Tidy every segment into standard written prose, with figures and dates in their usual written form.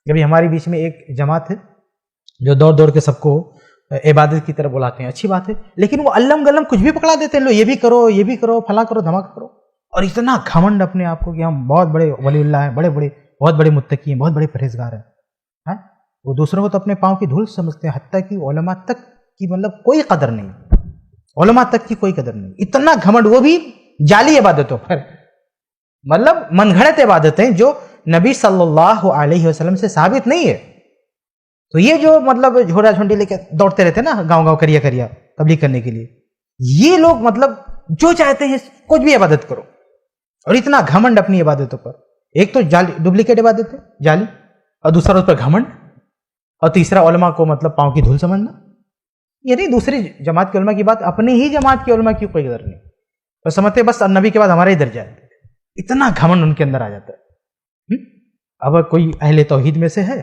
کبھی ہمارے بیچ میں ایک جماعت ہے جو دوڑ دوڑ کے سب کو عبادت کی طرف بلاتے ہیں، اچھی بات ہے، لیکن وہ علم گلم کچھ بھی پکڑا دیتے ہیں، لو یہ بھی کرو فلاں کرو دھماکہ کرو، اور اتنا گھمنڈ اپنے آپ کو کہ ہم بہت بڑے ولی اللہ ہیں، بہت بڑے متقی ہیں، بہت بڑے پرہیزگار ہیں، وہ دوسروں کو تو اپنے پاؤں کی دھول سمجھتے ہیں، حتیٰ کہ علماء تک کی مطلب کوئی قدر نہیں، علماء تک کی کوئی قدر نہیں، اتنا گھمنڈ، وہ بھی جعلی عبادتوں پر، مطلب من گھڑت عبادتیں جو نبی صلی اللہ علیہ وسلم سے ثابت نہیں ہے۔ تو یہ جو مطلب جھوڑا جھنڈی لے کے دوڑتے رہتے ہیں نا گاؤں گاؤں کریا تبلیغ کرنے کے لیے، یہ لوگ مطلب جو چاہتے ہیں کچھ بھی عبادت کرو، اور اتنا گھمنڈ اپنی عبادتوں پر، ایک تو جعلی ڈپلیکیٹ عبادت ہے جعلی، اور دوسرا اس پر گھمنڈ، اور تیسرا علماء کو مطلب پاؤں کی دھول سمجھنا۔ یہ نہیں دوسری جماعت کے علماء کی بات، اپنی ہی جماعت کے علماء کی کوئی قدر نہیں، اور سمجھتے بس نبی کے بعد ہمارا ہی درجہ ہے، اتنا گھمنڈ ان کے اندر آ جاتا ہے۔ اب کوئی اہل توحید میں سے ہے،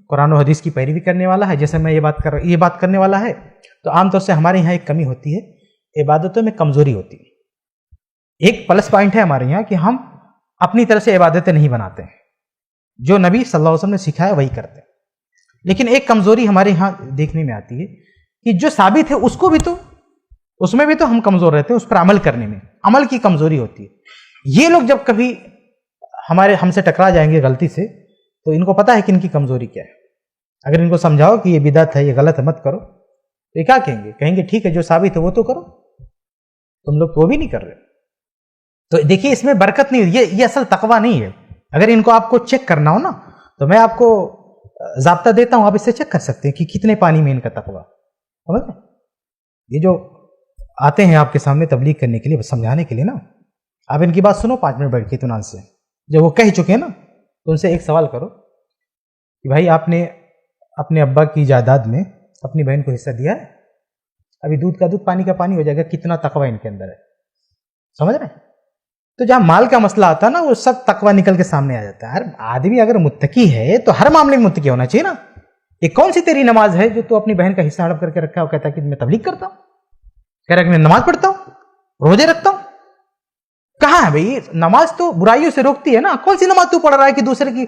قرآن و حدیث کی پیروی کرنے والا ہے، جیسے میں یہ بات کرنے والا ہے، تو عام طور سے ہمارے یہاں ایک کمی ہوتی ہے، عبادتوں میں کمزوری ہوتی ہے۔ ایک پلس پوائنٹ ہے ہمارے یہاں کہ ہم اپنی طرح سے عبادتیں نہیں بناتے ہیں، جو نبی صلی اللہ علیہ وسلم نے سکھایا وہی کرتے ہیں، لیکن ایک کمزوری ہمارے یہاں دیکھنے میں آتی ہے کہ جو ثابت ہے اس میں بھی تو ہم کمزور رہتے ہیں، اس پر عمل کرنے میں عمل کی کمزوری ہوتی ہے۔ یہ لوگ جب کبھی ہم سے ٹکرا جائیں گے غلطی سے، تو ان کو پتا ہے کہ ان کی کمزوری کیا ہے۔ اگر ان کو سمجھاؤ کہ یہ بدعت ہے، یہ غلط ہے، مت کرو، تو یہ کیا کہیں گے ٹھیک ہے جو ثابت ہے وہ تو کرو، تم لوگ وہ بھی نہیں کر رہے۔ تو دیکھیے اس میں برکت نہیں ہوئی، یہ اصل تقویٰ نہیں ہے۔ اگر ان کو آپ کو چیک کرنا ہو نا، تو میں آپ کو ضابطہ دیتا ہوں، آپ اس سے چیک کر سکتے ہیں کہ کتنے پانی میں ان کا تقویٰ، سمجھ میں؟ یہ جو آتے ہیں آپ کے سامنے تبلیغ کرنے کے لیے، سمجھانے کے لیے نا، آپ ان کی بات سنو 5 منٹ بیٹھ کے اطمینان سے، جب وہ کہہ چکے ہیں نا تو ان سے ایک سوال کرو کہ بھائی آپ نے اپنے ابا کی جائیداد میں اپنی بہن کو حصہ دیا ہے؟ ابھی دودھ کا دودھ پانی کا پانی ہو جائے گا، کتنا تقویٰ ان کے اندر ہے، سمجھ رہے ہیں؟ تو جہاں مال کا مسئلہ آتا ہے نا، وہ سب تقویٰ نکل کے سامنے آ جاتا ہے۔ ہر آدمی اگر متقی ہے تو ہر معاملے میں متقی ہونا چاہیے نا۔ یہ کون سی تیری نماز ہے جو تو اپنی بہن کا حصہ ہڑپ کر کے رکھا ہے اور کہتا ہے کہ میں تبلیغ کرتا ہوں، کہہ رہا ہے کہ میں نماز پڑھتا ہوں، روزے رکھتا ہوں؟ کہاں ہے بھائی؟ نماز تو برائیوں سے روکتی ہے نا، کون سی نماز تو پڑھ رہا ہے کہ دوسرے کی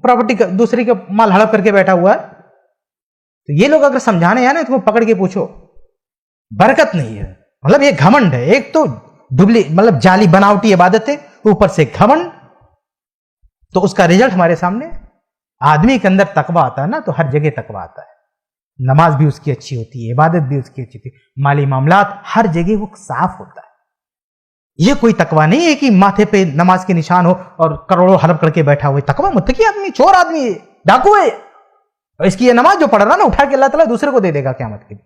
پراپرٹی کا، دوسرے کا مال ہڑپ کر کے بیٹھا ہوا ہے؟ تو یہ لوگ اگر سمجھانے آئے نا تو پکڑ کے پوچھو، برکت نہیں ہے، مطلب یہ گھمنڈ ہے، ایک تو مطلب جعلی بناوٹی عبادت ہے، اوپر سے گھمنڈ، تو اس کا رزلٹ ہمارے سامنے۔ آدمی کے اندر تقویٰ آتا ہے نا تو ہر جگہ تقویٰ آتا ہے، نماز بھی اس کی اچھی ہوتی ہے، عبادت بھی اس کی اچھی ہوتی ہے، مالی معاملات ہر جگہ وہ صاف ہوتا ہے۔ یہ کوئی تقویٰ نہیں ہے کہ ماتھے پہ نماز کے نشان ہو اور کروڑوں ہڑپ کر کے بیٹھا ہوئے۔ تقویٰ متقی آدمی، چور آدمی ہے، ڈاکو ہے، اور اس کی یہ نماز جو پڑھ رہا نا، اٹھا کے اللہ تعالیٰ دوسرے کو دے دے گا قیامت کے دن۔